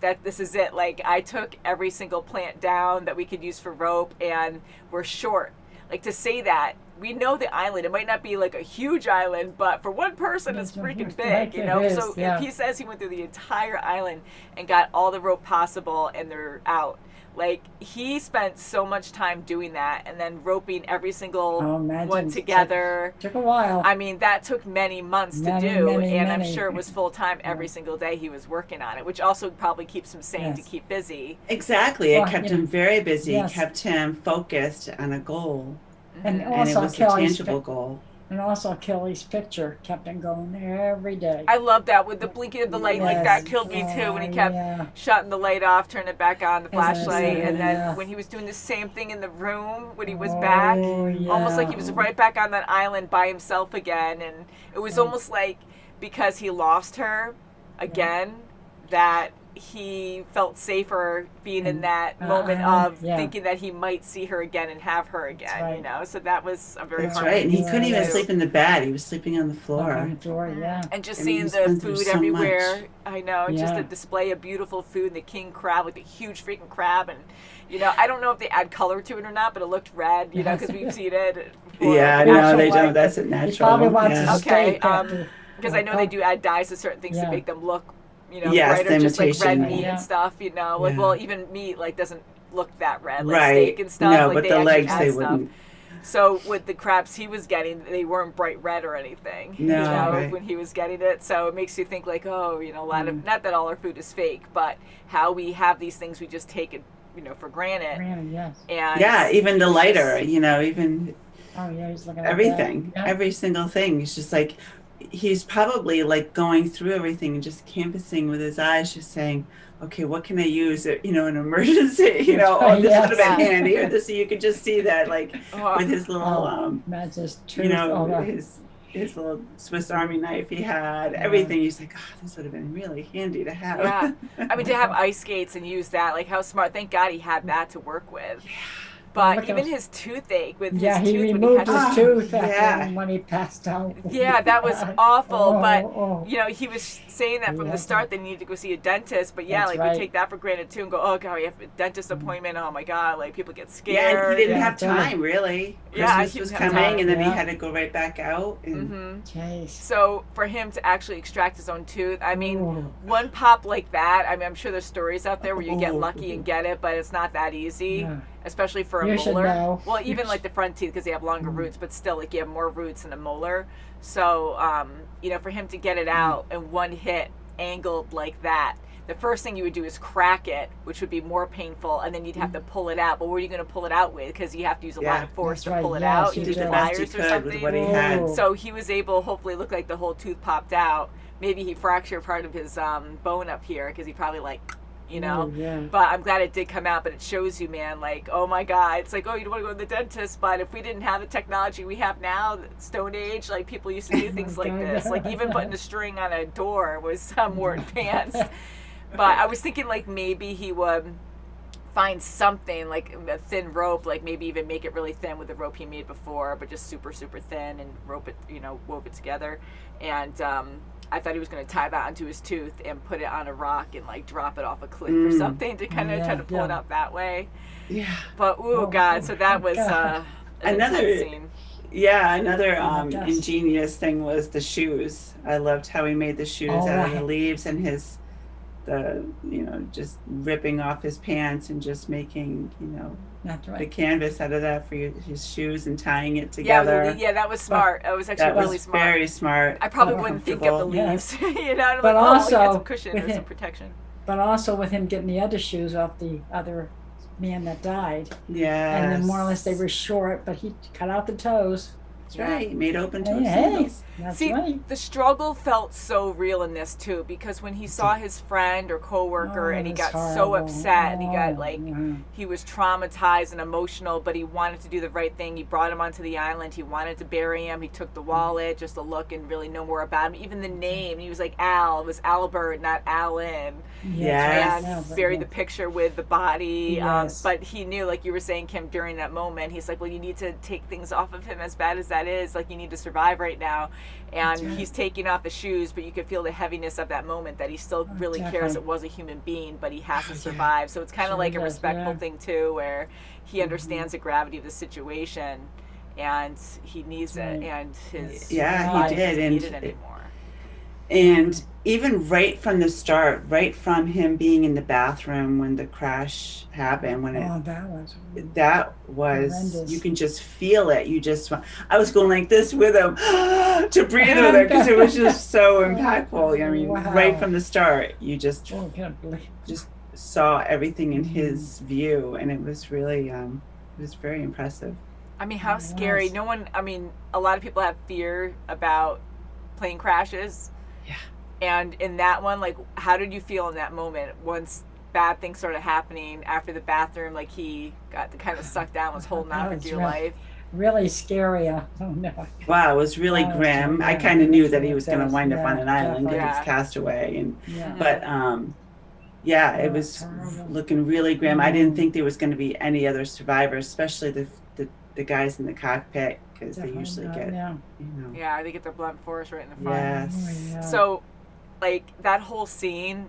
Speaker 2: that this is it. Like, I took every single plant down that we could use for rope, and we're short. Like, to say that, we know the island, it might not be like a huge island, but for one person it's freaking big, you know. So if he says he went through the entire island and got all the rope possible and they're out, like, he spent so much time doing that, and then roping every single one together.
Speaker 1: Took a while.
Speaker 2: I mean, that took many months to do, and I'm sure it was full time every single day he was working on it, which also probably keeps him sane to keep busy.
Speaker 3: Exactly. It kept him very busy, kept him focused on a goal.
Speaker 1: And
Speaker 3: And
Speaker 1: also
Speaker 3: it was a tangible goal.
Speaker 1: And also Kelly's picture kept him going every day.
Speaker 2: I love that with the blinking of the light, like that killed me too, when he kept shutting the light off, turning it back on, the flashlight, and then when he was doing the same thing in the room when he was back, almost like he was right back on that island by himself again, and it was almost like because he lost her again, that he felt safer being in that moment of thinking that he might see her again and have her again, you know. So that was a very hard.
Speaker 3: And he couldn't even sleep in the bed. He was sleeping on the floor.
Speaker 2: And just seeing the food everywhere. I know, just the display of beautiful food, the king crab, like the huge freaking crab, and you know, I don't know if they add color to it or not, but it looked red, you know, because we've seen it.
Speaker 3: Yeah, no, they don't. That's a natural.
Speaker 1: He probably wants to stay
Speaker 2: because I know they do add dyes to certain things to make them look, you know, brighter, just like red meat and stuff, you know, like, well, even meat, like, doesn't look that red, like steak and stuff.
Speaker 3: No,
Speaker 2: like,
Speaker 3: but
Speaker 2: they
Speaker 3: the legs,
Speaker 2: add
Speaker 3: they
Speaker 2: stuff.
Speaker 3: wouldn't.
Speaker 2: So with the crabs he was getting, they weren't bright red or anything, you know, when he was getting it. So it makes you think, like, oh, you know, a lot of, not that all our food is fake, but how we have these things, we just take it, you know, for granted. And
Speaker 3: even the lighter, you know, even
Speaker 1: he's looking at
Speaker 3: everything, every single thing. It's just like, he's probably like going through everything and just canvassing with his eyes, just saying, okay, what can I use? In an emergency, oh, this would have been handy. Or this, you could just see that, like, with his little, his little Swiss Army knife he had, everything. He's like, oh, this would have been really handy to have.
Speaker 2: Yeah. I mean, to have ice skates and use that, like, how smart. Thank God he had that to work with. But even his toothache with his tooth.
Speaker 1: He removed his tooth when he passed out.
Speaker 2: Yeah, that was awful. But, he was saying that from the start they needed to go see a dentist. But, we take that for granted, too, and go, oh, God, we have a dentist appointment. Oh, my God, like, people get scared.
Speaker 3: Yeah, and he didn't have time, really. Christmas was coming, and then he had to go right back out. And...
Speaker 2: So, for him to actually extract his own tooth, I mean, one pop like that, I mean, I'm sure there's stories out there where you get lucky and get it, but it's not that easy. Yeah. Especially for a molar. Well, even like the front teeth, because they have longer roots, but still, like, you have more roots than a molar. So, for him to get it out in one hit, angled like that, the first thing you would do is crack it, which would be more painful, and then you'd have to pull it out. But what are you going to pull it out with? Because you have to use a lot of force to pull it out. You did the pliers or something.
Speaker 3: With what he had.
Speaker 2: So he was able, hopefully, looked like the whole tooth popped out. Maybe he fractured part of his bone up here, because he probably but I'm glad it did come out. But it shows you, man, like, oh my God, it's like, oh, you don't want to go to the dentist, but if we didn't have the technology we have now, Stone Age, like, people used to do things like this, like even putting a string on a door was more advanced. But I was thinking, like, maybe he would find something like a thin rope, like maybe even make it really thin with the rope he made before, but just super, super thin, and rope it, wove it together. And I thought he was going to tie that onto his tooth and put it on a rock and, like, drop it off a cliff or something to kind of try to pull it out that way. Yeah. But, God, so that was another scene.
Speaker 3: Yeah, another ingenious thing was the shoes. I loved how he made the shoes out of the leaves, and just ripping off his pants and just making, the canvas out of that for his shoes and tying it together.
Speaker 2: Yeah, that was smart. That was actually really smart.
Speaker 3: Very smart.
Speaker 2: I probably wouldn't think of the leaves.
Speaker 1: But also,
Speaker 2: he had some cushion or some protection.
Speaker 1: But also with him getting the other shoes off the other man that died.
Speaker 3: Yeah.
Speaker 1: And then more or less they were short, but he cut out the toes.
Speaker 3: That's right. He made open toe sandals.
Speaker 2: The struggle felt so real in this too, because when he saw his friend or coworker and he got so upset and he got he was traumatized and emotional, but he wanted to do the right thing. He brought him onto the island. He wanted to bury him. He took the wallet just to look and really know more about him. Even the name, he was like Al. It was Albert, not Alan.
Speaker 3: Yes.
Speaker 2: And buried the picture with the body.
Speaker 1: Yes.
Speaker 2: But he knew, like you were saying, Kim, during that moment, he's like, well, you need to take things off of him, as bad as that is. Like, you need to survive right now. And he's taking off the shoes, but you could feel the heaviness of that moment, that he still really cares it was a human being, but he has to survive. So it's kind of like a respectful thing too, where he understands the gravity of the situation and he needs it, and his
Speaker 3: he did,
Speaker 2: doesn't need it anymore.
Speaker 3: And even right from the start, right from him being in the bathroom when the crash happened, when that was you can just feel it. I was going like this with him to breathe with him, because it was just so impactful. I mean, right from the start, you just saw everything in his view, and it was really it was very impressive.
Speaker 2: I mean, how scary. A lot of people have fear about plane crashes.
Speaker 3: Yeah.
Speaker 2: And in that one, like, how did you feel in that moment once bad things started happening after the bathroom, like he got kind of sucked down, was holding on for dear life?
Speaker 1: Really scary. Oh, no.
Speaker 3: Wow, it was really grim. I kind of knew that he was going to wind up on an island if he's cast away. But it was looking really grim. I didn't think there was going to be any other survivors, especially the guys in the cockpit, because they usually get,
Speaker 2: they get their blunt force right in the front.
Speaker 3: Yes.
Speaker 2: So, like, that whole scene,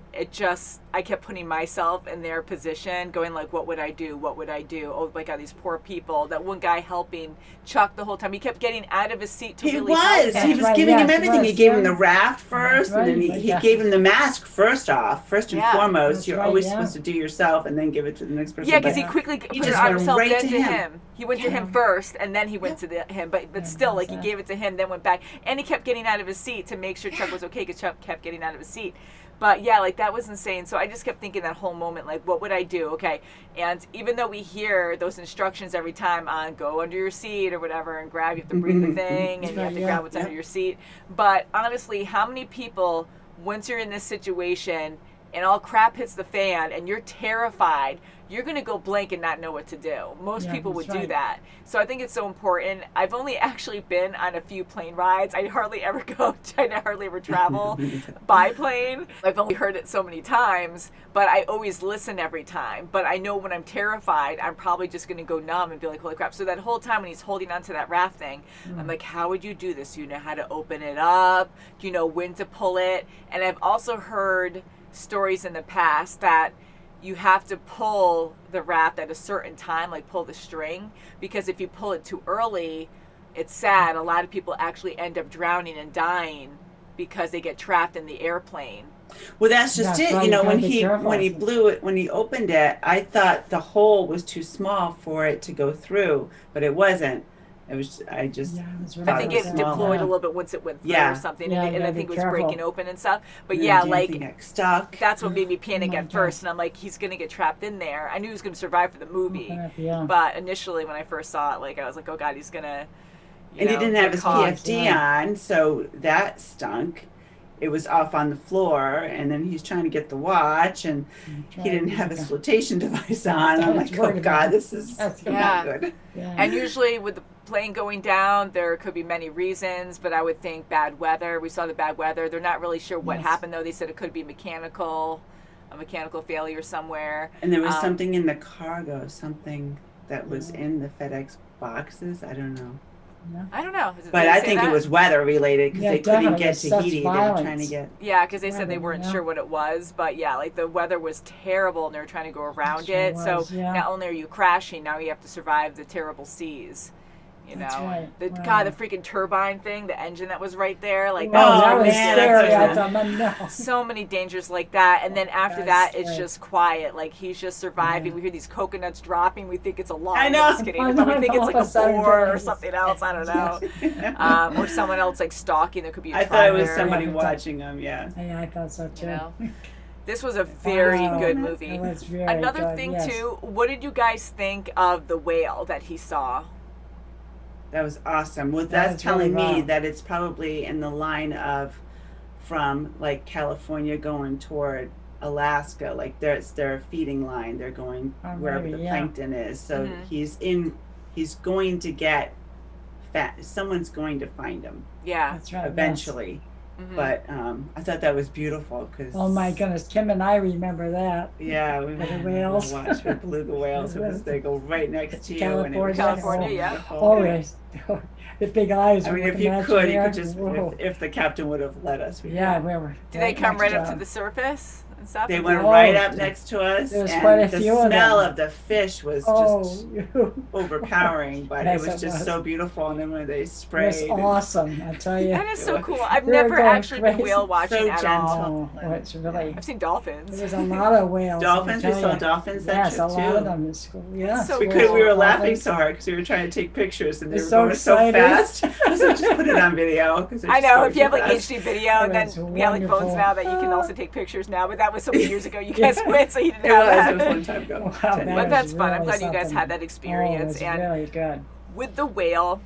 Speaker 2: I kept putting myself in their position, going like, what would I do? What would I do? Oh my God, these poor people. That one guy helping Chuck the whole time. He kept getting out of his seat to really help him.
Speaker 3: He was giving him everything. He gave him the raft first, and then he gave him the mask first and foremost. You're always supposed to do yourself and then give it to the next person.
Speaker 2: Yeah, because he quickly put it on himself, then to him. He went to him first, and then he went to him. But still, like, he gave it to him, then went back. And he kept getting out of his seat to make sure Chuck was okay, because Chuck kept getting out of his seat. But yeah, like that was insane. So I just kept thinking that whole moment, like, what would I do? Okay. And even though we hear those instructions every time on go under your seat or whatever and grab, you have to breathe the thing and you have to grab what's under your seat. But honestly, how many people, once you're in this situation and all crap hits the fan and you're terrified, you're going to go blank and not know what to do. Most people would do that. So I think it's so important. I've only actually been on a few plane rides. I hardly ever go, I hardly ever travel by plane. I've only heard it so many times, but I always listen every time. But I know when I'm terrified, I'm probably just going to go numb and be like, holy crap. So that whole time when he's holding onto that raft thing, I'm like, how would you do this? Do you know how to open it up? Do you know when to pull it? And I've also heard stories in the past that you have to pull the raft at a certain time, like pull the string, because if you pull it too early, it's sad. A lot of people actually end up drowning and dying because they get trapped in the airplane.
Speaker 3: Well, that's just it. You know, when he blew it, when he opened it, I thought the hole was too small for it to go through, but it wasn't. It was. I
Speaker 2: think it deployed a little bit once it went through or something, and I think it was breaking open and stuff. But like
Speaker 3: stuck.
Speaker 2: That's what made me panic at first, and I'm like, he's gonna get trapped in there. I knew he was gonna survive for the movie, but initially when I first saw it, like I was like, oh god, he's gonna.
Speaker 3: And he didn't have his PFD on, so that stunk. It was off on the floor, and then he's trying to get the watch, and he didn't have his flotation device on. I'm like, oh god, this is not good.
Speaker 2: And usually with the plane going down, there could be many reasons, but I would think bad weather. We saw the bad weather. They're not really sure what happened, though. They said it could be a mechanical failure somewhere.
Speaker 3: And there was something in the cargo, something that was in the FedEx boxes. I don't know.
Speaker 2: I don't know.
Speaker 3: But I think it was weather related because they couldn't get Tahiti. They were trying to get.
Speaker 2: Yeah, because they said they weren't sure what it was. But yeah, like the weather was terrible and they were trying to go around it. So not only are you crashing, now you have to survive the terrible seas. You know, the freaking turbine thing, the engine that was right there, like
Speaker 1: that was scary.
Speaker 2: So many dangers like that, and then after that, it's just quiet. Like he's just surviving. We hear these coconuts dropping. We think it's a log.
Speaker 3: I know.
Speaker 2: I'm just kidding. But we think it's like a boar or something else. I don't know. Or someone else like stalking. There could be.
Speaker 3: I thought it was somebody watching them. Yeah.
Speaker 1: Yeah, I thought so too.
Speaker 2: This was a very good movie. Another
Speaker 1: good,
Speaker 2: thing too. What did you guys think of the whale that he saw?
Speaker 3: That was awesome. Well, that's telling me that it's probably in the line of from like California going toward Alaska. Like it's their feeding line. They're going wherever the plankton is. So he's going to get fat. Someone's going to find him.
Speaker 2: Yeah,
Speaker 1: that's right.
Speaker 3: Eventually. But I thought that was beautiful because.
Speaker 1: Oh my goodness, Kim and I remember that.
Speaker 3: Yeah, we
Speaker 1: the whales.
Speaker 3: Watched with beluga whales. They go right next to you.
Speaker 2: California,
Speaker 1: Always. The big eyes.
Speaker 3: I mean, if you could just, if the captain would have let us.
Speaker 1: We were.
Speaker 2: Did they come right up to the surface and stuff?
Speaker 3: They went right up next to us.
Speaker 1: There was quite a few of them.
Speaker 3: The smell of the fish was just overpowering, but it was just so beautiful. And then when they sprayed.
Speaker 1: It was awesome, I tell you.
Speaker 2: That is so cool. I've never actually been whale watching at all.
Speaker 1: Oh, it's really.
Speaker 2: I've seen dolphins.
Speaker 1: There's a lot of whales.
Speaker 3: Dolphins? We saw dolphins that trip too.
Speaker 1: Yes, a lot of them in school. Yeah.
Speaker 2: So
Speaker 3: we were laughing so hard because we were trying to take pictures and they were going so fast. So just put it on video.
Speaker 2: I know, if you have like HD video, then we have like phones now that you can also take pictures now, but that was so many years ago you guys went, so you didn't have that.
Speaker 3: It was a long time ago.
Speaker 2: But that's fun. I'm glad you guys had that experience.
Speaker 1: And really good.
Speaker 2: With the whale,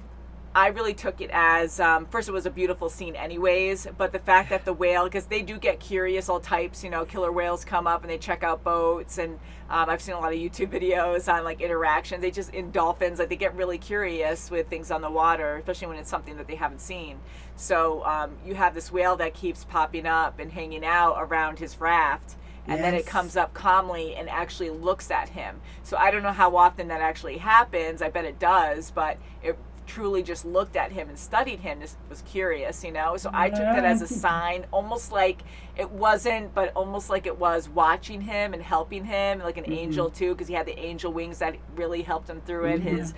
Speaker 2: I really took it as, first it was a beautiful scene anyways, but the fact that the whale, because they do get curious, all types, killer whales come up and they check out boats, and I've seen a lot of YouTube videos on like interactions. They just, in dolphins, like they get really curious with things on the water, especially when it's something that they haven't seen. So you have this whale that keeps popping up and hanging out around his raft. And then it comes up calmly and actually looks at him. So I don't know how often that actually happens. I bet it does, but it truly just looked at him and studied him, just was curious, So I took that as a sign, almost like it wasn't, but almost like it was watching him and helping him, like an angel too, because he had the angel wings that really helped him through it. His,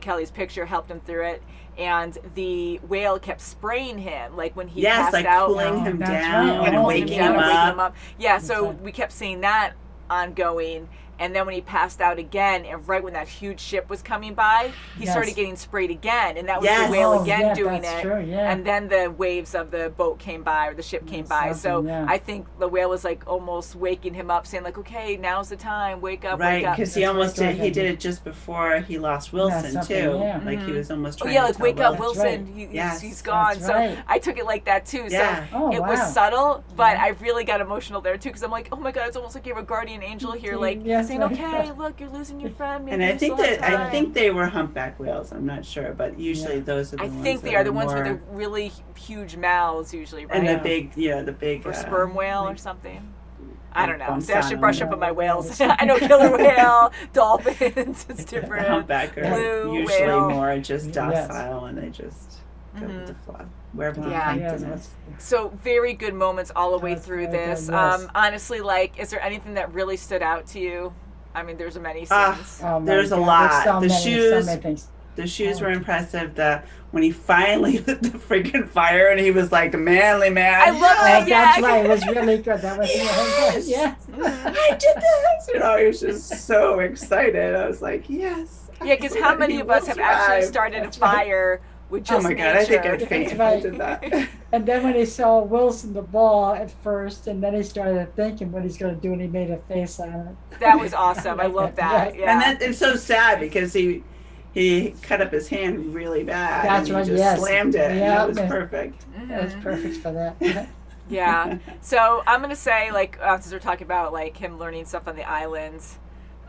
Speaker 2: Kelly's picture helped him through it. And the whale kept spraying him, like when he passed out.
Speaker 3: Cooling him down and waking him up.
Speaker 2: Yeah, so we kept seeing that ongoing. And then when he passed out again, and right when that huge ship was coming by, he started getting sprayed again. And that was the whale again doing it.
Speaker 1: True, yeah.
Speaker 2: And then the waves of the boat came by, or the ship came by. So I think the whale was like almost waking him up, saying like, okay, now's the time, wake up,
Speaker 3: right,
Speaker 2: wake up.
Speaker 3: because he almost did. He did it just before he lost Wilson too.
Speaker 1: Yeah.
Speaker 3: Like he was almost trying
Speaker 2: like
Speaker 3: to
Speaker 2: wake
Speaker 3: tell
Speaker 2: up,
Speaker 3: Wilson.
Speaker 2: Wilson. He's gone. So I took it like that too.
Speaker 3: Yeah.
Speaker 2: So it was subtle, but I really got emotional there too, because I'm like, oh my God, it's almost like you have a guardian angel here, like saying, okay, look, you're losing your friend. Maybe
Speaker 3: and I think they were humpback whales. I'm not sure, but usually those are the ones.
Speaker 2: I think they are the ones with the really huge mouths, usually, right?
Speaker 3: And the big
Speaker 2: or sperm whale or something. I don't know. So I should
Speaker 3: Bonzano,
Speaker 2: brush up on my whales. I know killer whale, dolphins. It's different.
Speaker 3: Humpback are
Speaker 2: Blue
Speaker 3: usually
Speaker 2: whale.
Speaker 3: more just docile, and they just go with the flow wherever the plankton is.
Speaker 2: So very good moments all the way through this. Honestly, like, is there anything that really stood out to you? I mean, there's many scenes.
Speaker 3: There's a lot.
Speaker 1: There's
Speaker 3: The shoes were impressive. When he finally lit the freaking fire and he was like a manly man.
Speaker 2: I love that.
Speaker 1: That's right. It was really good. That was really good. Yes.
Speaker 3: I did this. He was just so excited. I was like, yes.
Speaker 2: Yeah, because how many of us have actually started a fire with just
Speaker 3: oh my God,
Speaker 2: nature?
Speaker 3: I think I'd faint if I did that.
Speaker 1: And then when he saw Wilson the ball at first, and then he started thinking what he's going to do, and he made a face on it.
Speaker 2: That was awesome. I love that. Yeah.
Speaker 3: And it's so sad because he cut up his hand really bad.
Speaker 1: That's
Speaker 3: and
Speaker 1: right.
Speaker 3: He just slammed it.
Speaker 1: Yeah,
Speaker 3: and that was perfect.
Speaker 1: That was perfect for that.
Speaker 2: Yeah. So I'm gonna say, like, since we're talking about like him learning stuff on the islands,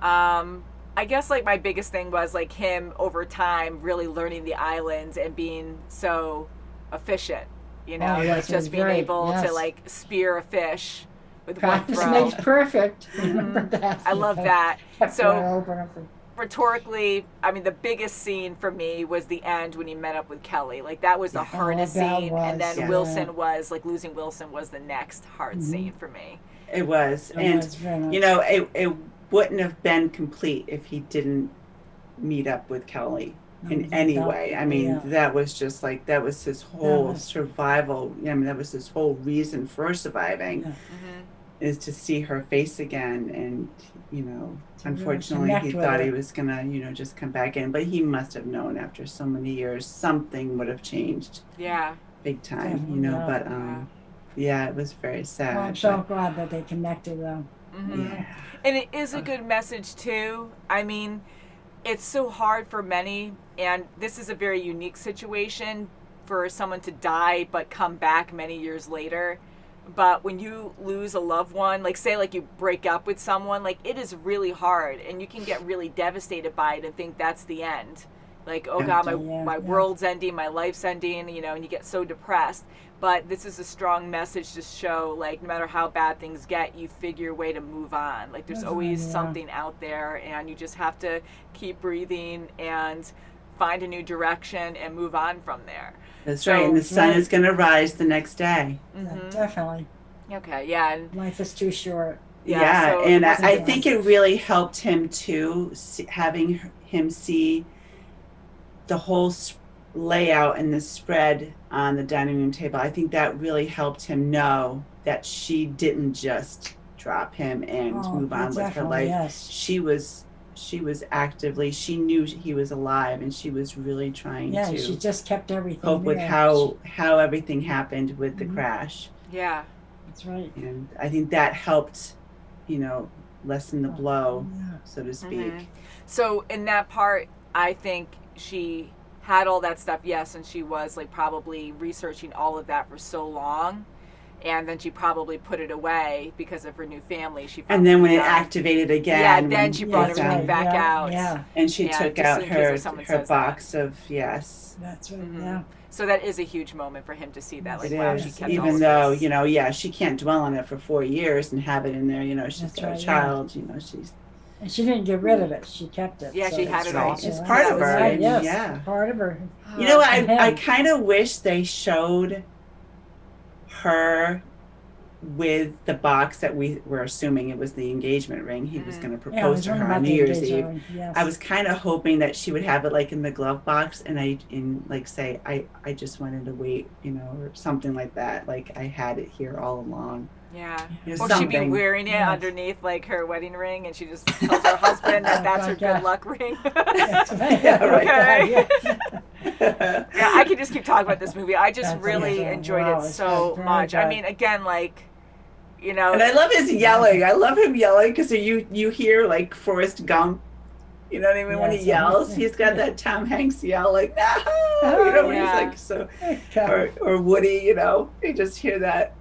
Speaker 2: I guess like my biggest thing was like him over time really learning the islands and being so efficient. You know, like just being able to like spear a fish with
Speaker 1: practice
Speaker 2: one throw.
Speaker 1: makes perfect. Remember that.
Speaker 2: I love that. So
Speaker 1: over.
Speaker 2: rhetorically, I mean, the biggest scene for me was the end when he met up with Kelly. Like that was the hardest scene, and then Wilson was like losing Wilson was the next hard scene for me.
Speaker 3: It was, and you know, it wouldn't have been complete if he didn't meet up with Kelly in any way. I mean, that was just like that was his whole survival. I mean, that was his whole reason for surviving, is to see her face again, and you know. Unfortunately, he thought he was gonna, you know, just come back in, but he must have known after so many years something would have changed.
Speaker 2: Yeah.
Speaker 3: Big time, you know. But yeah, it was very sad.
Speaker 1: Well, I'm so glad that they connected, though.
Speaker 3: Yeah.
Speaker 2: And it is a good message too. I mean, it's so hard for many, and this is a very unique situation for someone to die but come back many years later. But when you lose a loved one, like say like you break up with someone, like it is really hard, and you can get really devastated by it and think that's the end. Like, oh God, my world's ending, my life's ending, you know, and you get so depressed. But this is a strong message to show, like, no matter how bad things get, you figure a way to move on. Like, there's always something out there, and you just have to keep breathing and find a new direction and move on from there.
Speaker 3: That's right, and the sun is going to rise the next day.
Speaker 1: Definitely.
Speaker 2: Okay, yeah. And
Speaker 1: life is too short.
Speaker 3: Yeah,
Speaker 2: so
Speaker 3: and I think it really helped him too, having him see the whole layout and the spread on the dining room table. I think that really helped him know that she didn't just drop him and move on with her life.
Speaker 1: Yes.
Speaker 3: She was actively, she knew he was alive, and she was really trying to
Speaker 1: she just kept everything
Speaker 3: cope with how everything happened with the crash.
Speaker 2: Yeah.
Speaker 1: That's right.
Speaker 3: And I think that helped, you know, lessen the blow, so to speak.
Speaker 2: So in that part, I think she had all that stuff, yes, and she was like probably researching all of that for so long. And then she probably put it away because of her new family.
Speaker 3: And then when it activated again,
Speaker 2: then she brought everything back out.
Speaker 1: Yeah.
Speaker 3: And she took out her box of
Speaker 1: That's right. Yeah.
Speaker 2: So that is a huge moment for him to see that. Like,
Speaker 3: it
Speaker 2: wow,
Speaker 3: is.
Speaker 2: she kept
Speaker 3: Even
Speaker 2: all of
Speaker 3: though,
Speaker 2: this.
Speaker 3: you know, she can't dwell on it for 4 years and have it in there. You know, she's got a child. You know, she's.
Speaker 1: And she didn't get rid of it. She kept it.
Speaker 2: Yeah, she had it all.
Speaker 3: It's part of her.
Speaker 1: Yes,
Speaker 3: yeah.
Speaker 1: Part of her.
Speaker 3: You know, I kind of wish they showed her with the box that we were assuming it was the engagement ring he was going to propose to her on New Year's Eve.
Speaker 1: Yes.
Speaker 3: I was kind of hoping that she would have it like in the glove box, and I just wanted to wait, you know, or something like that. Like I had it here all along.
Speaker 2: Yeah.
Speaker 3: There's
Speaker 2: Or she'd be
Speaker 3: something.
Speaker 2: wearing it underneath like her wedding ring, and she just tells her husband that that's her good luck ring.
Speaker 3: Yeah, right.
Speaker 2: Okay. Yeah, I could just keep talking about this movie. I just
Speaker 1: That's
Speaker 2: really
Speaker 1: amazing.
Speaker 2: enjoyed
Speaker 1: Wow,
Speaker 2: it
Speaker 1: it's
Speaker 2: so
Speaker 1: very
Speaker 2: much. I
Speaker 1: good.
Speaker 2: mean, again, like, you know.
Speaker 3: And I love his yelling. I love him yelling because you hear like Forrest Gump. You know what I mean? When he
Speaker 1: Yes,
Speaker 3: yells,
Speaker 1: yeah.
Speaker 3: he's got that Tom Hanks yell, like no, you know, when he's
Speaker 2: Yeah.
Speaker 3: like so, or Woody, you know, you just hear that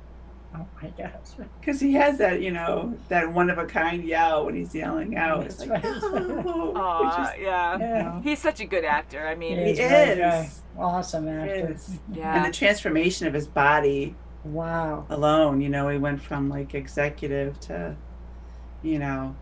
Speaker 1: Oh my gosh.
Speaker 3: because he has that, you know, that one of a kind yell when he's yelling out. It's
Speaker 1: That's
Speaker 3: like,
Speaker 1: right.
Speaker 3: no.
Speaker 2: Aw, yeah.
Speaker 1: Yeah.
Speaker 2: He's such a good actor. I mean,
Speaker 3: He
Speaker 1: He's very good.
Speaker 3: is.
Speaker 1: Awesome
Speaker 3: He
Speaker 1: actor.
Speaker 3: is.
Speaker 2: yeah.
Speaker 3: And the transformation of his body
Speaker 1: Wow.
Speaker 3: alone, you know, he went from like executive to, you know,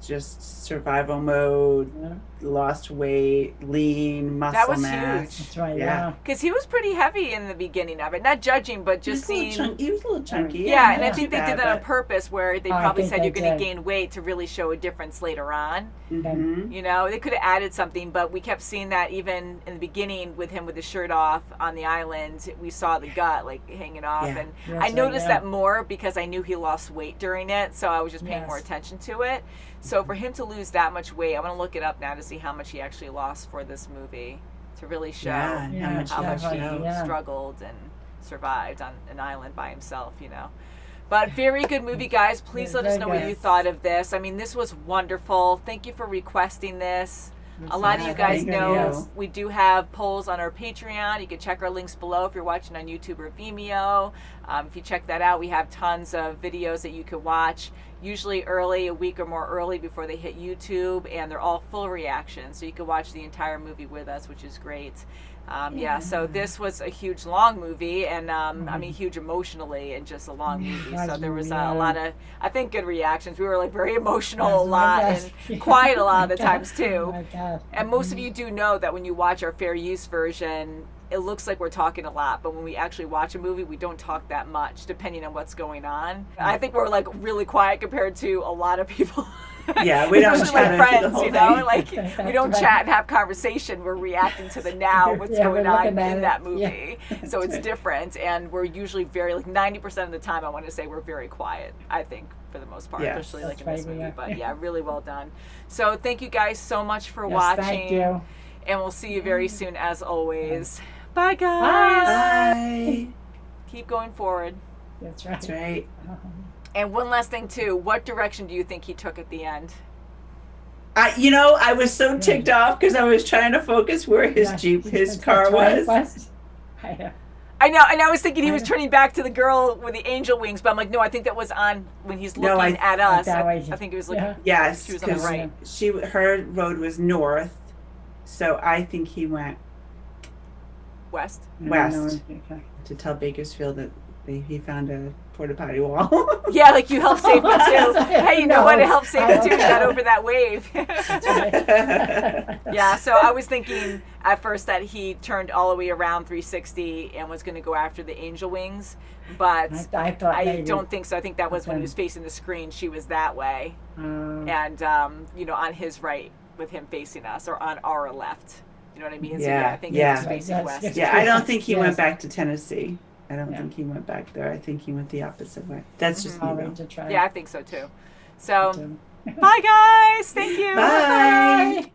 Speaker 3: just survival mode,
Speaker 1: Yeah.
Speaker 3: lost weight, lean, muscle
Speaker 2: That was
Speaker 3: mass.
Speaker 2: huge.
Speaker 1: That's right.
Speaker 3: Yeah.
Speaker 1: Yeah.
Speaker 2: Because he was pretty heavy in the beginning of it. Not judging, but just seeing.
Speaker 3: He was a little chunky.
Speaker 2: Yeah, and I
Speaker 3: not
Speaker 2: think
Speaker 3: too
Speaker 2: they did
Speaker 3: bad,
Speaker 2: that on
Speaker 3: but-
Speaker 2: purpose, where they
Speaker 1: I
Speaker 2: probably
Speaker 1: think
Speaker 2: said
Speaker 1: they
Speaker 2: you're going to
Speaker 1: did.
Speaker 2: gain weight to really show a difference later on.
Speaker 3: Mhm.
Speaker 2: You know, they could have added something, but we kept seeing that even in the beginning with him with his shirt off on the island. We saw the gut like hanging off,
Speaker 3: Yeah.
Speaker 2: and
Speaker 1: Yes,
Speaker 2: I noticed
Speaker 1: yeah.
Speaker 2: that more because I knew he lost weight during it, so I was just paying more
Speaker 1: Yes.
Speaker 2: attention to it. So for him to lose that much weight, I'm going to look it up now to see how much he actually lost for this movie to really show
Speaker 3: Yeah, and
Speaker 1: Yeah,
Speaker 3: how much
Speaker 2: how
Speaker 3: he
Speaker 2: much he
Speaker 1: definitely, yeah.
Speaker 2: struggled and survived on an island by himself, you know. But very good movie, guys. Please let us know what you thought of this. I mean, this was wonderful. Thank you for requesting this. A lot of
Speaker 3: Yeah,
Speaker 2: you guys
Speaker 3: thank
Speaker 2: know
Speaker 3: you.
Speaker 2: we do have polls on our Patreon. You can check our links below if you're watching on YouTube or Vimeo. If you check that out, we have tons of videos that you can watch, usually early, a week or more early before they hit YouTube, and they're all full reactions, so you can watch the entire movie with us, which is great. Yeah, so this was a huge, long movie, and I mean, huge emotionally, and just a long movie. So there was a lot of, I think, good reactions. We were like very emotional a lot and quiet a lot of the times
Speaker 1: Oh
Speaker 2: too.
Speaker 1: my God.
Speaker 2: And most of you do know that when you watch our fair use version, it looks like we're talking a lot, but when we actually watch a movie, we don't talk that much, depending on what's going on. I think we're like really quiet compared to a lot of people.
Speaker 3: Yeah, we don't
Speaker 2: Especially
Speaker 3: chat
Speaker 2: like
Speaker 3: through the
Speaker 2: friends,
Speaker 3: whole
Speaker 2: you know,
Speaker 3: thing.
Speaker 2: like we don't chat and have conversation. We're reacting to the now, what's
Speaker 1: Yeah,
Speaker 2: going
Speaker 1: we're
Speaker 2: on
Speaker 1: looking at
Speaker 2: in
Speaker 1: it.
Speaker 2: that
Speaker 1: Yeah.
Speaker 2: movie. So it's different, and we're usually very, like 90% of the time, I want to say we're very quiet, I think, for the most part,
Speaker 3: Yeah.
Speaker 2: especially like in
Speaker 1: That's
Speaker 2: this
Speaker 1: right,
Speaker 2: movie.
Speaker 1: yeah.
Speaker 2: But yeah, really well done. So thank you guys so much for
Speaker 1: Yes,
Speaker 2: watching.
Speaker 1: thank you.
Speaker 2: And we'll see you very soon, as always. Bye, guys.
Speaker 3: Bye.
Speaker 2: Keep going forward.
Speaker 1: That's right.
Speaker 3: That's right.
Speaker 2: And one last thing, too. What direction do you think he took at the end?
Speaker 3: You know, I was so ticked off because I was trying to focus where his
Speaker 1: That's
Speaker 3: car
Speaker 1: right,
Speaker 3: was.
Speaker 2: I know, and I was thinking he was turning back to the girl with the angel wings, but I'm like, no, I think that was on when he's
Speaker 3: No,
Speaker 2: looking at us.
Speaker 1: that
Speaker 2: I
Speaker 1: way.
Speaker 2: think he was looking.
Speaker 1: Yeah.
Speaker 3: Yes,
Speaker 2: She was on the
Speaker 3: 'cause
Speaker 2: right.
Speaker 3: her road was north, so I think he went
Speaker 2: West.
Speaker 3: west to tell Bakersfield that he found a porta potty wall.
Speaker 2: Yeah, like you helped save me too.
Speaker 1: That's right.
Speaker 2: Hey, you know
Speaker 1: No.
Speaker 2: what? It helped save me too. You got
Speaker 1: I-
Speaker 2: over that wave. Yeah, so I was thinking at first that he turned all the way around 360 and was going to go after the angel wings, but
Speaker 1: I thought
Speaker 2: I
Speaker 1: maybe.
Speaker 2: don't think so. I think that was when he
Speaker 1: Okay.
Speaker 2: was facing the screen. She was that way, and you know, on his right with him facing us, or on our left. You know what I mean? So,
Speaker 3: Yeah,
Speaker 2: I think
Speaker 3: yeah.
Speaker 2: he was facing
Speaker 1: Yes,
Speaker 2: west.
Speaker 1: yes.
Speaker 3: Yeah, I don't think he
Speaker 1: Yes.
Speaker 3: went back to Tennessee. I don't
Speaker 1: Yeah.
Speaker 3: think he went back there. I think he went the opposite way. That's just me
Speaker 1: I'll
Speaker 3: though.
Speaker 1: read to try.
Speaker 2: Yeah, I think so too. So,
Speaker 1: to-
Speaker 2: bye guys. Thank you.
Speaker 3: Bye.
Speaker 1: Bye.